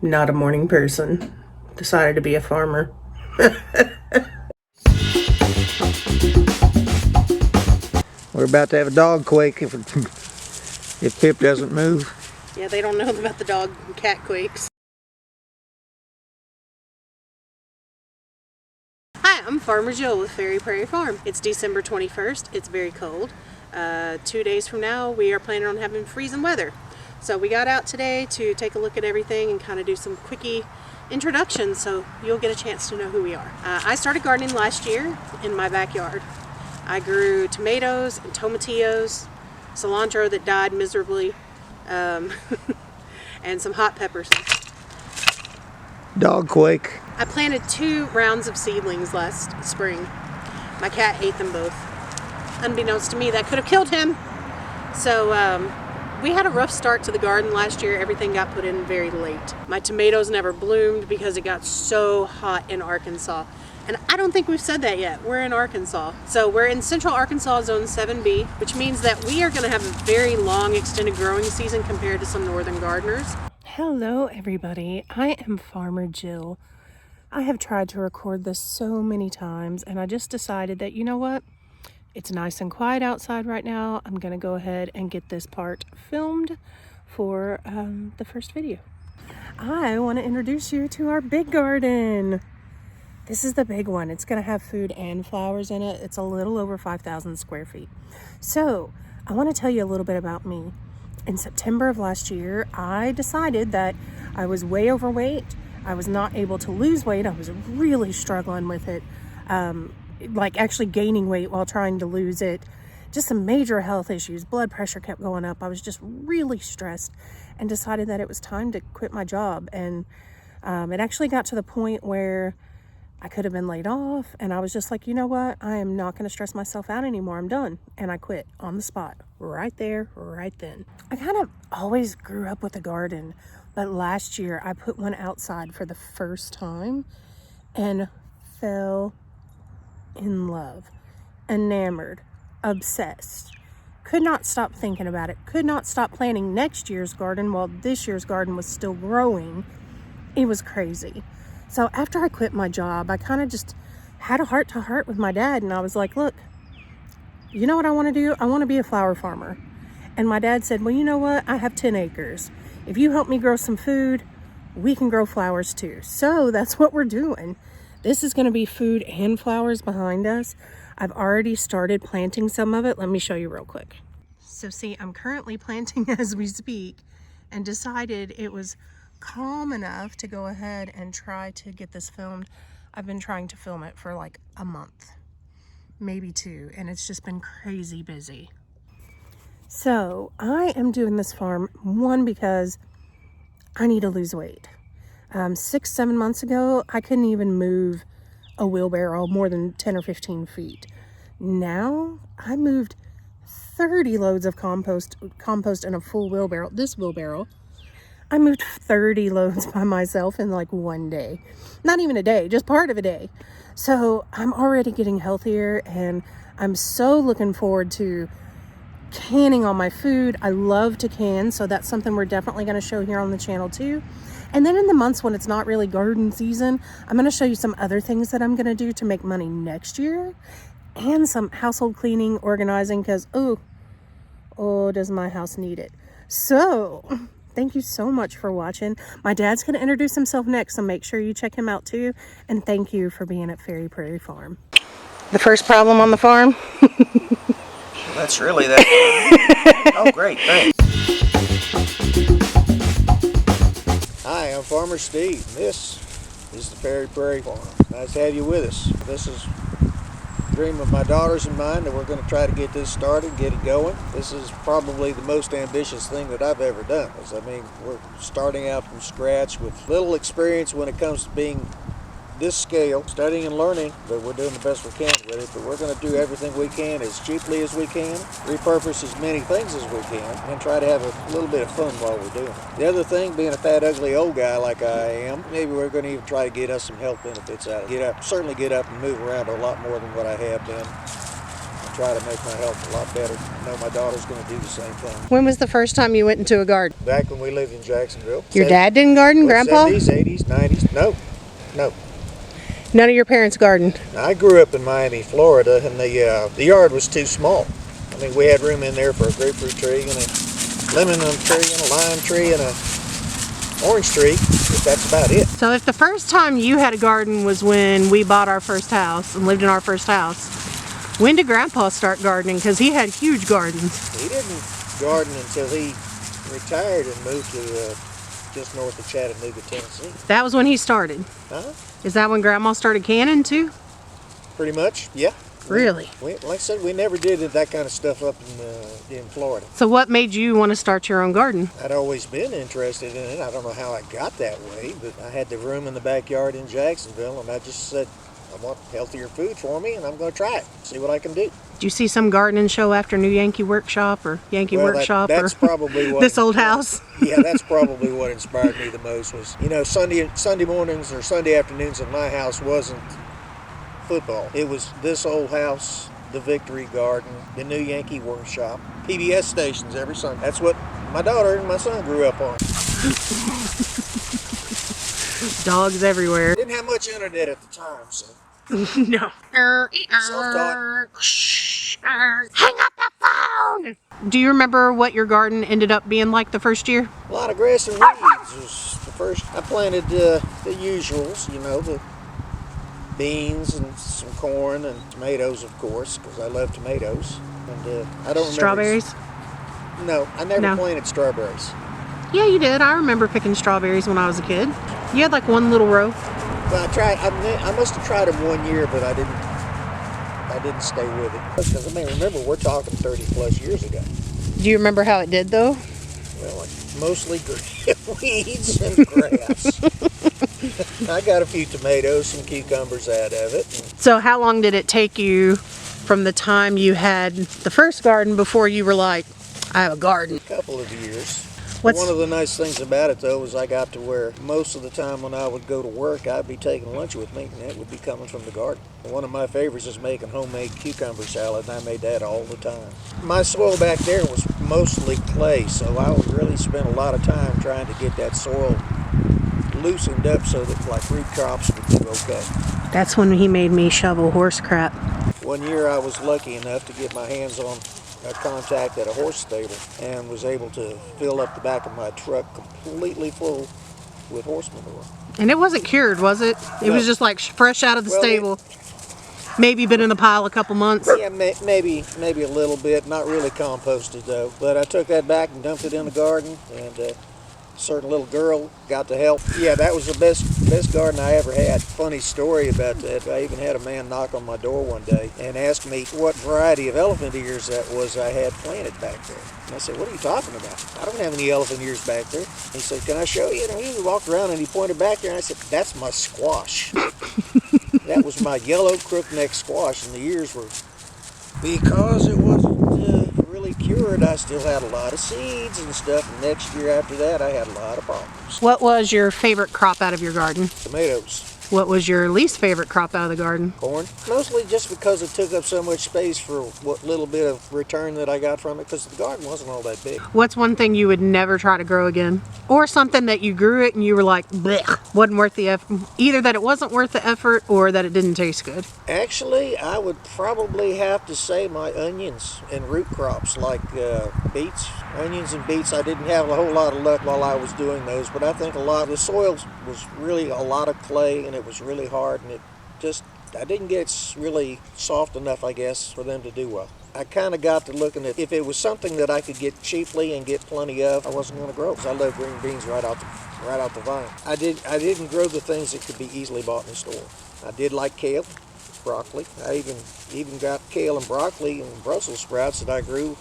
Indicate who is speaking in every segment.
Speaker 1: Not a morning person. Decided to be a farmer.
Speaker 2: We're about to have a dog quake if Pip doesn't move.
Speaker 1: Yeah, they don't know about the dog and cat quakes. Hi, I'm Farmer Jill with Fairy Prairie Farm. It's December 21st. It's very cold. 2 days from now, we are planning on having freezing weather. So we got out today to take a look at everything and kind of do some quickie introductions so you'll get a chance to know who we are. I started gardening last year in my backyard. I grew tomatoes and tomatillos, cilantro that died miserably, and some hot peppers.
Speaker 2: Dog quake.
Speaker 1: I planted 2 rounds of seedlings last spring. My cat ate them both. Unbeknownst to me, that could have killed him. So we had a rough start to the garden last year. Everything got put in very late. My tomatoes never bloomed because it got so hot in Arkansas. And I don't think we've said that yet. We're in Arkansas. So we're in Central Arkansas Zone 7B, which means that we are going to have a very long extended growing season compared to some northern gardeners. Hello everybody, I am Farmer Jill. I have tried to record this so many times and I just decided that, you know what? It's nice and quiet outside right now. I'm going to go ahead and get this part filmed for the first video. I want to introduce you to our big garden. This is the big one. It's going to have food and flowers in it. It's a little over 5,000 square feet. So I want to tell you a little bit about me. In September of last year, I decided that I was way overweight. I was not able to lose weight. I was really struggling with it. Like actually gaining weight while trying to lose it. Just some major health issues. Blood pressure kept going up. I was just really stressed and decided that it was time to quit my job. And it actually got to the point where I could have been laid off. And I was just like, you know what? I am not going to stress myself out anymore. I'm done. And I quit on the spot. Right there, right then. I kind of always grew up with a garden. But last year I put one outside for the first time and fell in love, enamored, obsessed. Could not stop thinking about it. Could not stop planning next year's garden while this year's garden was still growing. It was crazy. So after I quit my job, I kind of just had a heart-to-heart with my dad, and I was like, look, you know what I want to do? I want to be a flower farmer. And my dad said, well, you know what? I have 10 acres. If you help me grow some food, we can grow flowers too. So that's what we're doing. This is going to be food and flowers behind us. I've already started planting some of it. Let me show you real quick. So see, I'm currently planting as we speak and decided it was calm enough to go ahead and try to get this filmed. I've been trying to film it for like a month, maybe 2, and it's just been crazy busy. So I am doing this farm, one, because I need to lose weight. 6-7 months ago, I couldn't even move a wheelbarrow more than 10 or 15 feet. Now I moved 30 loads of compost in a full wheelbarrow. This wheelbarrow, I moved 30 loads by myself in like one day. Not even a day, just part of a day. So I'm already getting healthier and I'm so looking forward to canning all my food. I love to can, so that's something we're definitely going to show here on the channel too. And then in the months when it's not really garden season, I'm going to show you some other things that I'm going to do to make money next year, and some household cleaning, organizing, because oh, does my house need it. So thank you so much for watching. My dad's going to introduce himself next, so make sure you check him out too. And thank you for being at Fairy Prairie Farm. The first problem on the farm?
Speaker 2: That's really that. Oh, great, thanks. Hi, I'm Farmer Steve. This is the Fairy Prairie Farm. Nice to have you with us. This is a dream of my daughters and mine that we're going to try to get this started, get it going. This is probably the most ambitious thing that I've ever done. I mean, we're starting out from scratch with little experience when it comes to being this scale, studying and learning, but we're doing the best we can with it. But we're going to do everything we can as cheaply as we can, repurpose as many things as we can, and try to have a little bit of fun while we're doing it. The other thing, being a fat, ugly old guy like I am, maybe we're going to even try to get us some health benefits out of it. Certainly get up and move around a lot more than what I have been. try to make my health a lot better. I know my daughter's going to do the same thing.
Speaker 1: When was the first time you went into a garden?
Speaker 2: Back when we lived in Jacksonville.
Speaker 1: Your dad didn't garden, Grandpa?
Speaker 2: 70s, 80s, 90s. No.
Speaker 1: None of your parents gardened.
Speaker 2: I grew up in Miami, Florida, and the yard was too small. I mean, we had room in there for a grapefruit tree and a lemon tree and a lime tree and a orange tree, but that's about it.
Speaker 1: So if the first time you had a garden was when we bought our first house and lived in our first house, when did Grandpa start gardening? Because he had huge gardens.
Speaker 2: He didn't garden until he retired and moved to just north of Chattanooga, Tennessee.
Speaker 1: That was when he started.
Speaker 2: Huh?
Speaker 1: Is that when Grandma started canning too?
Speaker 2: Pretty much, yeah.
Speaker 1: Really?
Speaker 2: Like I said, we never did that kind of stuff up in Florida.
Speaker 1: So what made you want to start your own garden?
Speaker 2: I'd always been interested in it. I don't know how I got that way, but I had the room in the backyard in Jacksonville, and I just said, I want healthier food for me, and I'm going to try it, see what I can do.
Speaker 1: Did you see some gardening show after New Yankee Workshop or Yankee Workshop
Speaker 2: that's
Speaker 1: or
Speaker 2: probably what
Speaker 1: this old house?
Speaker 2: Yeah, that's probably what inspired me the most was, Sunday mornings or Sunday afternoons at my house wasn't football. It was this old house, the Victory Garden, the New Yankee Workshop, PBS stations every Sunday. That's what my daughter and my son grew up on.
Speaker 1: Dogs everywhere.
Speaker 2: Didn't have much internet at the time, so.
Speaker 1: No.
Speaker 2: Self-taught.
Speaker 1: Hang up the phone! Do you remember what your garden ended up being like the first year?
Speaker 2: A lot of grass and weeds was the first. I planted the usuals, the beans and some corn and tomatoes, of course, because I love tomatoes. And I don't remember.
Speaker 1: Strawberries?
Speaker 2: No, I never planted strawberries.
Speaker 1: Yeah, you did. I remember picking strawberries when I was a kid. You had like one little row.
Speaker 2: Well, I must have tried them one year, but I didn't stay with it. Because remember, we're talking 30 plus years ago.
Speaker 1: Do you remember how it did though?
Speaker 2: Well, like mostly weeds and grass. I got a few tomatoes, some cucumbers out of it.
Speaker 1: So how long did it take you from the time you had the first garden before you were like, I have a garden?
Speaker 2: A couple of years. One of the nice things about it, though, was I got to where most of the time when I would go to work, I'd be taking lunch with me, and it would be coming from the garden. One of my favorites is making homemade cucumber salad, and I made that all the time. My soil back there was mostly clay, so I would really spend a lot of time trying to get that soil loosened up so that like root crops would do okay.
Speaker 1: That's when he made me shovel horse crap.
Speaker 2: One year I was lucky enough to get my hands on a contact at a horse stable and was able to fill up the back of my truck completely full with horse manure.
Speaker 1: And it wasn't cured, was it? It was just like fresh out of the stable. Maybe been in the pile a couple months.
Speaker 2: Yeah, maybe a little bit. Not really composted though. But I took that back and dumped it in the garden, and a certain little girl got to help. Yeah, that was the best garden I ever had. Funny story about that. I even had a man knock on my door one day and ask me what variety of elephant ears that was I had planted back there. And I said, what are you talking about? I don't have any elephant ears back there. He said, can I show you? And he walked around and he pointed back there, and I said, that's my squash. That was my yellow crookneck squash, and the ears were, because it wasn't really cured, I still had a lot of seeds and stuff, and next year after that I had a lot of problems.
Speaker 1: What was your favorite crop out of your garden?
Speaker 2: Tomatoes.
Speaker 1: What was your least favorite crop out of the garden?
Speaker 2: Corn. Mostly just because it took up so much space for what little bit of return that I got from it, because the garden wasn't all that big.
Speaker 1: What's one thing you would never try to grow again? Or something that you grew it and you were like, blech, wasn't worth the effort. Either that it wasn't worth the effort or that it didn't taste good.
Speaker 2: Actually, I would probably have to say my onions and root crops like beets. Onions and beets, I didn't have a whole lot of luck while I was doing those, but I think a lot of the soil was really a lot of clay, and it was really hard, and I didn't get really soft enough, I guess, for them to do well. I kind of got to looking at if it was something that I could get cheaply and get plenty of, I wasn't going to grow, because I love green beans right out the vine. I didn't grow the things that could be easily bought in the store. I did like kale, broccoli. I even got kale and broccoli and Brussels sprouts that I grew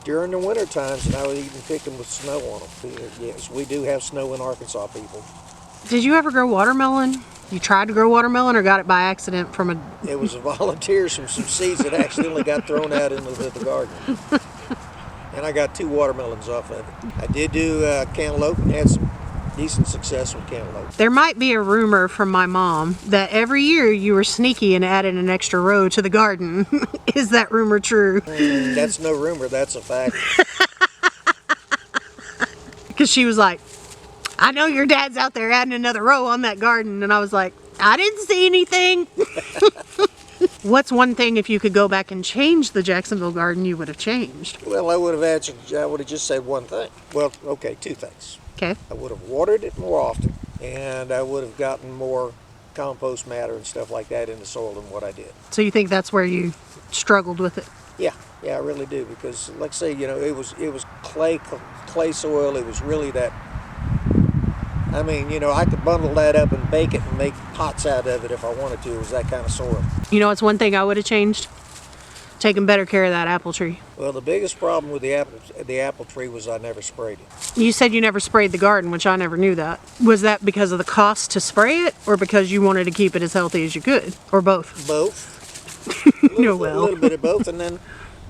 Speaker 2: during the winter times, and I would even pick them with snow on them. Yes, we do have snow in Arkansas, people.
Speaker 1: Did you ever grow watermelon? You tried to grow watermelon or got it by accident from a...
Speaker 2: It was volunteers from some seeds that accidentally got thrown out into the garden. And I got 2 watermelons off of it. I did do cantaloupe and had some decent successful cantaloupe.
Speaker 1: There might be a rumor from my mom that every year you were sneaky and added an extra row to the garden. Is that rumor true?
Speaker 2: That's no rumor, that's a fact.
Speaker 1: Because she was like, I know your dad's out there adding another row on that garden. And I was like, I didn't see anything. What's one thing, if you could go back and change the Jacksonville garden, you would have changed?
Speaker 2: Well, I would have just said one thing. Well, okay, two things.
Speaker 1: Okay.
Speaker 2: I would have watered it more often, and I would have gotten more compost matter and stuff like that in the soil than what I did.
Speaker 1: So you think that's where you struggled with it?
Speaker 2: Yeah, I really do, because like I say, it was clay soil. It was really that. I mean, I could bundle that up and bake it and make pots out of it if I wanted to. It was that kind of soil.
Speaker 1: You know, it's one thing I would have changed. Taking better care of that apple tree.
Speaker 2: Well, the biggest problem with the apple tree was I never sprayed it.
Speaker 1: You said you never sprayed the garden, which I never knew that. Was that because of the cost to spray it, or because you wanted to keep it as healthy as you could, or both?
Speaker 2: Both. A little bit of both, and then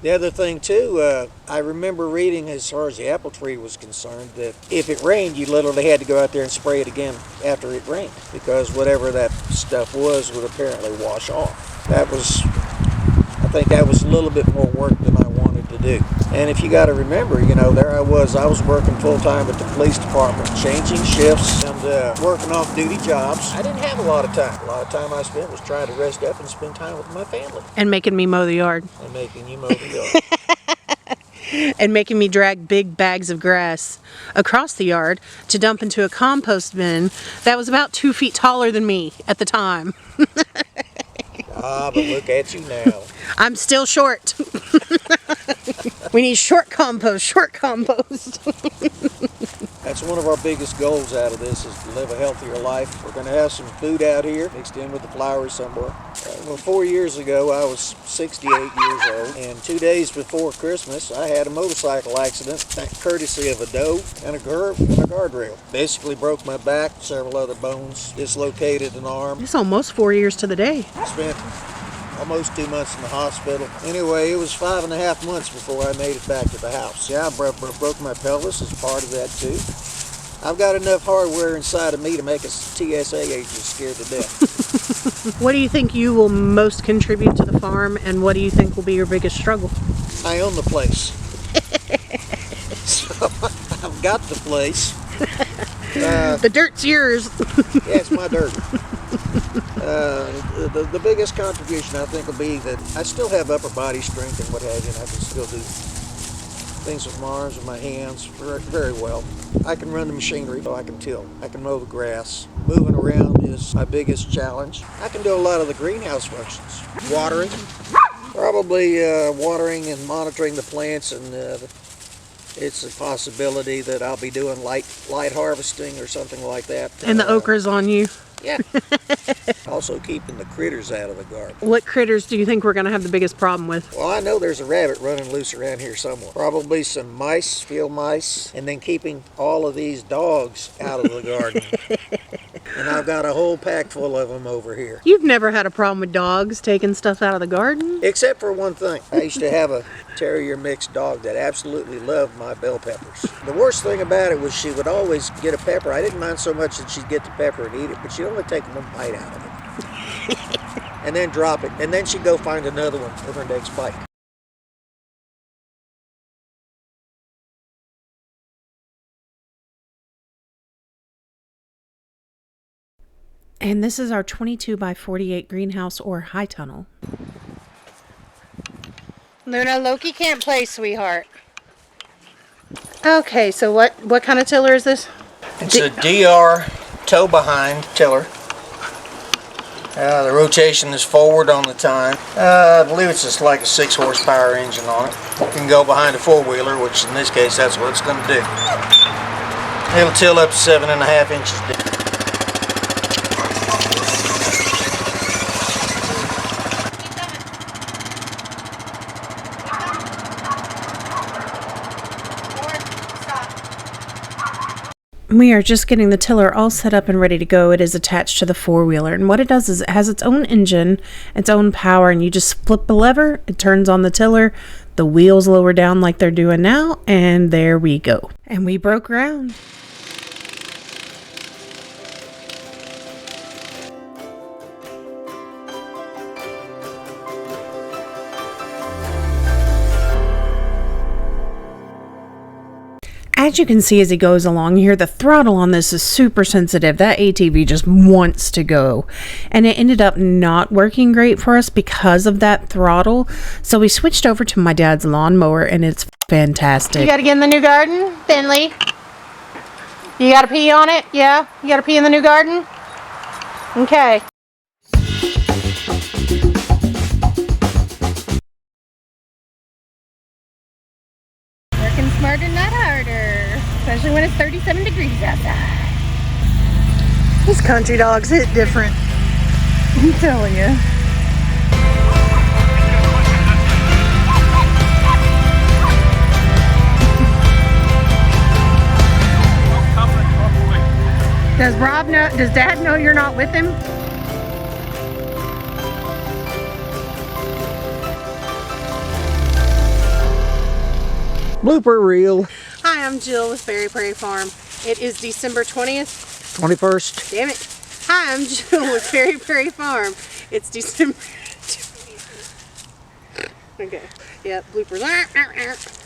Speaker 2: the other thing too, I remember reading, as far as the apple tree was concerned, that if it rained, you literally had to go out there and spray it again after it rained, because whatever that stuff was would apparently wash off. I think that was a little bit more work than I wanted to do. And if you got to remember, there I was working full time at the police department, changing shifts and working off-duty jobs. I didn't have a lot of time. A lot of time I spent was trying to rest up and spend time with my family.
Speaker 1: And making me mow the yard.
Speaker 2: And making you mow the yard.
Speaker 1: And making me drag big bags of grass across the yard to dump into a compost bin that was about 2 feet taller than me at the time.
Speaker 2: But look at you now.
Speaker 1: I'm still short. We need short compost.
Speaker 2: That's one of our biggest goals out of this, is to live a healthier life. We're going to have some food out here mixed in with the flowers somewhere. 4 years ago, I was 68 years old, and 2 days before Christmas, I had a motorcycle accident, courtesy of a doe and a guardrail. Basically broke my back, several other bones, dislocated an arm.
Speaker 1: It's almost 4 years to the day.
Speaker 2: Spent almost 2 months in the hospital. Anyway, it was 5.5 months before I made it back to the house. Yeah, I broke my pelvis as part of that too. I've got enough hardware inside of me to make a TSA agent scared to death.
Speaker 1: What do you think you will most contribute to the farm, and what do you think will be your biggest struggle?
Speaker 2: I own the place. So I've got the place.
Speaker 1: The dirt's yours.
Speaker 2: Yeah, it's my dirt. The biggest contribution I think will be that I still have upper body strength and what have you, and I can still do things with my arms and my hands very, very well. I can run the machinery, so I can till. I can mow the grass. Moving around is my biggest challenge. I can do a lot of the greenhouse functions. Watering, probably watering and monitoring the plants, and it's a possibility that I'll be doing light harvesting or something like that.
Speaker 1: And the okra's on you.
Speaker 2: Yeah. Also keeping the critters out of the garden.
Speaker 1: What critters do you think we're going to have the biggest problem with?
Speaker 2: Well, I know there's a rabbit running loose around here somewhere. Probably some mice, field mice, and then keeping all of these dogs out of the garden. And I've got a whole pack full of them over here.
Speaker 1: You've never had a problem with dogs taking stuff out of the garden?
Speaker 2: Except for one thing. I used to have a terrier mixed dog that absolutely loved my bell peppers. The worst thing about it was she would always get a pepper. I didn't mind so much that she'd get the pepper and eat it, but she'd only take one bite out of it. And then drop it. And then she'd go find another one with her next bite.
Speaker 1: And this is our 22 by 48 greenhouse, or high tunnel. Luna, Loki can't play, sweetheart. Okay, so what kind of tiller is this?
Speaker 2: It's a DR toe behind tiller. The rotation is forward on the time. I believe it's just like a 6 horsepower engine on it. You can go behind a 4-wheeler, which in this case that's what it's going to do. It'll till up to 7.5 inches deep.
Speaker 1: We are just getting the tiller all set up and ready to go. It is attached to the 4-wheeler, and what it does is it has its own engine, its own power, and you just flip a lever, it turns on the tiller, the wheels lower down like they're doing now, and there we go. And we broke ground.
Speaker 3: as you can see as he goes along here, the throttle on this is super sensitive. That ATV just wants to go. And it ended up not working great for us because of that throttle. So we switched over to my dad's lawnmower, and it's fantastic.
Speaker 1: You gotta get in the new garden, Finley? You gotta pee on it? Yeah? You gotta pee in the new garden? Okay. Working smarter, not harder. Especially when it's 37 degrees outside.
Speaker 4: These country dogs hit different. I'm telling you.
Speaker 1: Does Rob know? Does Dad know you're not with him?
Speaker 2: Blooper reel.
Speaker 1: Hi, I'm Jill with Fairy Prairie Farm. It is December 20th.
Speaker 2: 21st.
Speaker 1: Damn it. Hi, I'm Jill with Fairy Prairie Farm. It's December 20th. Okay. Yep, bloopers.